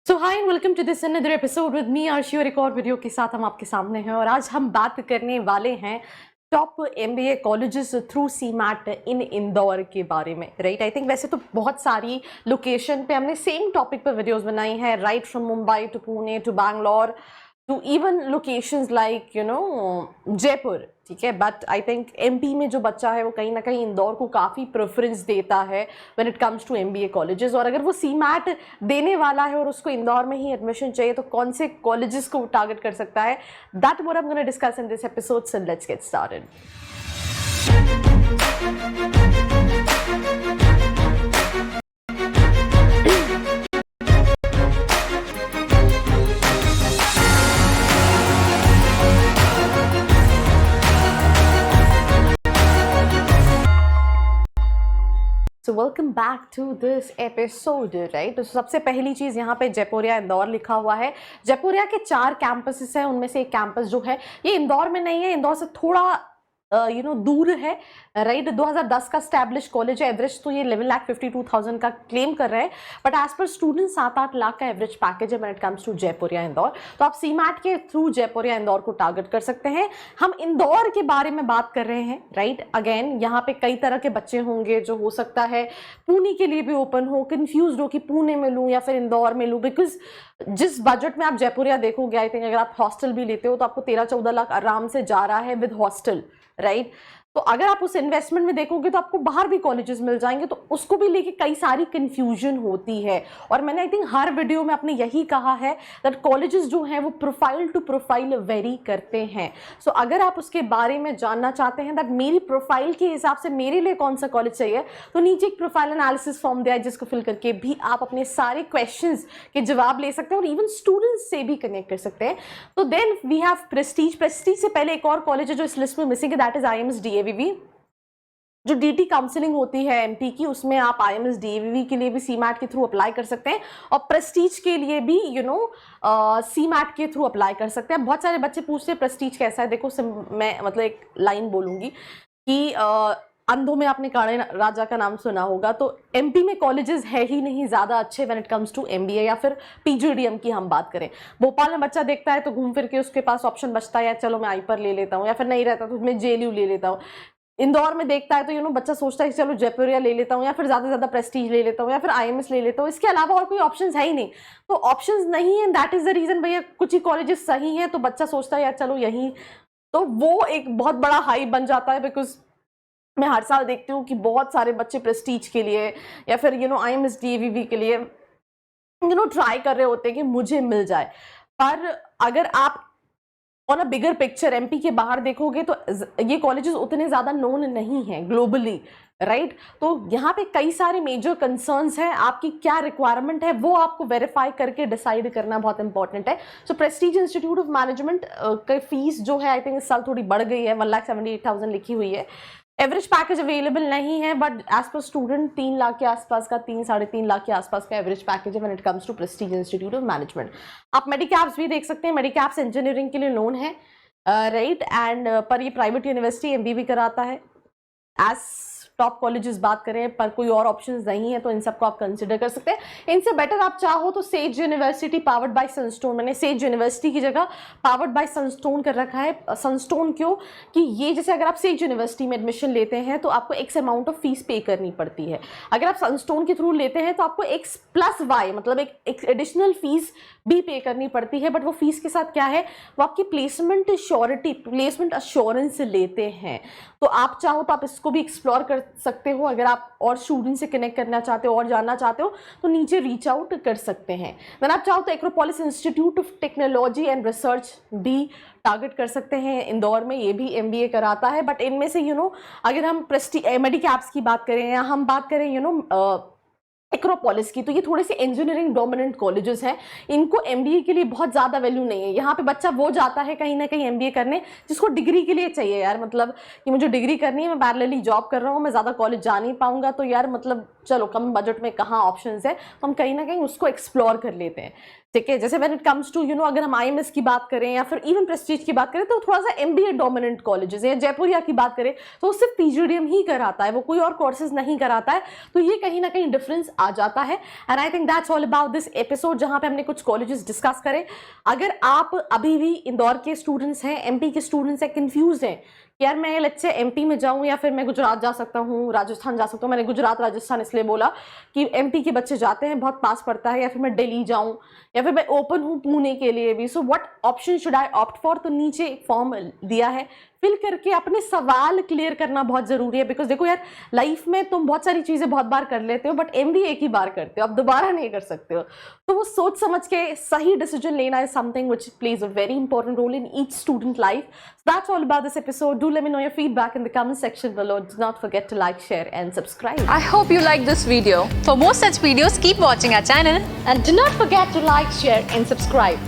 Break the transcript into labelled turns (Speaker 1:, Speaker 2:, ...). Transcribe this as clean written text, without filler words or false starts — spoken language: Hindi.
Speaker 1: So hi and welcome to this another episode with me Arshi और एक और वीडियो के साथ हम आपके सामने हैं और आज हम बात करने वाले हैं top MBA colleges through CMAT in Indore के बारे में। राइट, आई थिंक वैसे तो बहुत सारी लोकेशन पे हमने सेम टॉपिक पे वीडियोस बनाई हैं, right from Mumbai to Pune to Bangalore to even locations like Jaipur. ठीक है, बट आई थिंक एमपी में जो बच्चा है वो कहीं ना कहीं इंदौर को काफ़ी प्रेफरेंस देता है when it comes to MBA colleges. और अगर वो सीमैट देने वाला है और उसको इंदौर में ही एडमिशन चाहिए तो कौन से कॉलेजेस को टारगेट कर सकता है, that what I am gonna discuss in this episode. So let's get started. So welcome back to this episode. Right, तो सबसे पहली चीज़ यहाँ पे जयपुरिया इंदौर लिखा हुआ है। जयपुरिया के 4 कैंपसेस हैं, उनमें से एक कैंपस जो है ये इंदौर में नहीं है, इंदौर से थोड़ा दूर है। राइट, 2010 का स्टैब्लिश कॉलेज है। एवरेज तो ये 11,52,000 का क्लेम कर रहे हैं, but as per student 7-8 lakh का एवरेज पैकेज है when it comes to Jaipuria Indore. तो आप सीमैट के थ्रू जयपुरिया इंदौर को टारगेट कर सकते हैं। हम इंदौर के बारे में बात कर रहे हैं। राइट, अगेन यहाँ पे कई तरह के बच्चे होंगे जो हो सकता है पुणे के लिए भी ओपन हो, कंफ्यूज हो कि पुणे में लूँ या फिर इंदौर में लूँ, बिकॉज जिस बजट में आप जयपुरिया देखोगे, आई थिंक अगर आप हॉस्टल भी लेते हो तो आपको 13-14 लाख आराम से जा रहा है विद हॉस्टल। राइट, तो अगर आप उस इन्वेस्टमेंट में देखोगे तो आपको बाहर भी कॉलेजेस मिल जाएंगे, तो उसको भी लेके कई सारी कंफ्यूजन होती है। और मैंने आई थिंक हर वीडियो में आपने यही कहा है दैट कॉलेजेस जो हैं वो प्रोफाइल टू प्रोफाइल वेरी करते हैं। सो अगर आप उसके बारे में जानना चाहते हैं दैट मेरी प्रोफाइल के हिसाब से मेरे लिए कौन सा कॉलेज चाहिए, तो नीचे एक प्रोफाइल एनालिसिस फॉर्म दिया है जिसको फिल करके भी आप अपने सारे क्वेश्चंस के जवाब ले सकते हैं और इवन स्टूडेंट्स से भी कनेक्ट कर सकते हैं। तो then we have Prestige. Prestige से पहले एक और कॉलेज है जो इस लिस्ट में मिसिंग है, दैट इज IIMS DAVV। जो डीटी काउंसलिंग होती है एमपी की, उसमें आप IIMS DAVV के लिए भी सीमैट के थ्रू अप्लाई कर सकते हैं और प्रेस्टीज के लिए भी सीमैट के थ्रू अप्लाई कर सकते हैं। बहुत सारे बच्चे पूछते हैं प्रेस्टीज कैसा है। देखो मैं मतलब एक लाइन बोलूंगी कि अंधों में आपने काणे राजा का नाम सुना होगा, तो एमपी में कॉलेजेस है ही नहीं ज़्यादा अच्छे when it comes to MBA या फिर पीजीडीएम की हम बात करें। भोपाल में बच्चा देखता है तो घूम फिर के उसके पास ऑप्शन बचता है या चलो मैं आईपर ले लेता हूँ, या फिर नहीं रहता तो मैं जेएलयू ले लेता हूँ। इंदौर में देखता है तो बच्चा सोचता है कि चलो जयपुरिया ले लेता हूँ या फिर ज़्यादा से ज़्यादा प्रेस्टीज ले लेता हूँ या फिर IIMS ले लेता हूँ, इसके अलावा और कोई ऑप्शंस है ही नहीं। तो ऑप्शंस नहीं है, दैट इज़ द रीज़न। भैया कुछ ही कॉलेजेस सही हैं तो बच्चा सोचता है यार चलो यहीं, तो वो एक बहुत बड़ा हाई बन जाता है। बिकॉज मैं हर साल देखती हूँ कि बहुत सारे बच्चे प्रेस्टीज के लिए या फिर IIMS DAVV के लिए ट्राई कर रहे होते हैं कि मुझे मिल जाए। पर अगर आप on a bigger picture MP के बाहर देखोगे तो ये कॉलेजेस उतने ज़्यादा नोन नहीं हैं ग्लोबली। राइट, तो यहाँ पे कई सारे मेजर कंसर्न्स हैं। आपकी क्या रिक्वायरमेंट है वो आपको वेरीफाई करके डिसाइड करना बहुत इंपॉर्टेंट है। सो प्रेस्टीज इंस्टीट्यूट ऑफ मैनेजमेंट की फीस जो है आई थिंक इस साल थोड़ी बढ़ गई है, 1,78,000 लिखी हुई है। एवरेज पैकेज अवेलेबल नहीं है, but as per student 3 lakh के आसपास का, 3-3.5 लाख के आसपास का एवरेज पैकेज है when it comes to Prestige Institute of Management. आप मेडिकैप्स भी देख सकते हैं, मेडिकैप्स इंजीनियरिंग के लिए लोन है। राइट, एंड पर ये प्राइवेट यूनिवर्सिटी एमबी भी कराता है। एज टॉप कॉलेजेस बात करें, पर कोई और ऑप्शंस नहीं है तो इन सबको आप कंसिडर कर सकते हैं। इनसे बेटर आप चाहो तो says university powered by Sunstone, मैंने सेज यूनिवर्सिटी की जगह पावर्ड बाय सनस्टोन कर रखा है। सनस्टोन क्यों कि ये जैसे अगर आप सेज यूनिवर्सिटी में एडमिशन लेते हैं तो आपको एक्स अमाउंट ऑफ फीस पे करनी पड़ती है। अगर आप सनस्टोन के थ्रू लेते हैं तो आपको एक्स प्लस वाई मतलब एक एडिशनल फीस भी पे करनी पड़ती है। बट वो फीस के साथ क्या है, वो आपकी प्लेसमेंट श्योरिटी, प्लेसमेंट अश्योरेंस लेते हैं। तो आप चाहो तो आप इसको भी एक्सप्लोर कर सकते हो। अगर आप और स्टूडेंट से कनेक्ट करना चाहते हो और जानना चाहते हो तो नीचे रीच आउट कर सकते हैं। अगर आप चाहो तो Acropolis institute of technology and research भी टारगेट कर सकते हैं इंदौर में, ये भी एमबीए कराता है। बट इनमें से अगर हम मेडिकैप्स की बात करें या हम बात करें एक्रोपोलिस की, तो ये थोड़े से इंजीनियरिंग डोमिनेंट कॉलेजेस हैं। इनको एमबीए के लिए बहुत ज़्यादा वैल्यू नहीं है। यहाँ पे बच्चा वो जाता है कहीं ना कहीं एमबीए करने जिसको डिग्री के लिए चाहिए। यार मतलब कि मुझे डिग्री करनी है, मैं पैरेलली जॉब कर रहा हूँ, मैं ज़्यादा कॉलेज जा नहीं पाऊंगा, तो यार मतलब चलो कम बजट में कहाँ ऑप्शंस है, तो हम कहीं ना कहीं उसको एक्सप्लोर कर लेते हैं, ठीक है। जैसे व्हेन इट कम्स टू अगर हम IMS की बात करें या फिर इवन प्रेस्टीज की बात करें, तो थोड़ा सा MBA डोमिनेंट कॉलेजेस है। जयपुरिया की बात करें तो वो सिर्फ PGDM ही कराता है, वो कोई और कोर्सेज नहीं कराता है, तो ये कहीं ना कहीं डिफरेंस आ जाता है। And I think that's all about this episode, जहां पे हमने कुछ कॉलेजेस डिस्कस करे। अगर आप अभी भी इंदौर के स्टूडेंट्स हैं, MP के स्टूडेंट्स हैं, कंफ्यूज हैं कि यार मैं लेट्स से MP में जाऊं या फिर मैं गुजरात जा सकता हूं, राजस्थान जा सकता हूं, मैंने गुजरात राजस्थान इसलिए बोला कि MP के बच्चे जाते हैं, बहुत पास पड़ता है, या फिर मैं दिल्ली जाऊं, या फिर मैं ओपन हूं पुणे के लिए भी, so what option should I opt for. तो नीचे एक फॉर्म दिया है, फिल करके अपने सवाल क्लियर करना बहुत जरूरी है। बिकॉज देखो यार, लाइफ में तुम बहुत सारी चीजें बहुत बार कर लेते हो, बट MBA एक ही बार करते हो, अब दोबारा नहीं कर सकते हो। तो वो सोच समझ के सही डिसीजन लेना is something which plays a very important role in each student life. So that's all about this episode. Do let me know your feedback in the comment section below. Do not forget to like, share and subscribe.
Speaker 2: I hope you liked this video. For more such videos, keep watching our channel.
Speaker 1: And do not forget to like, share and subscribe.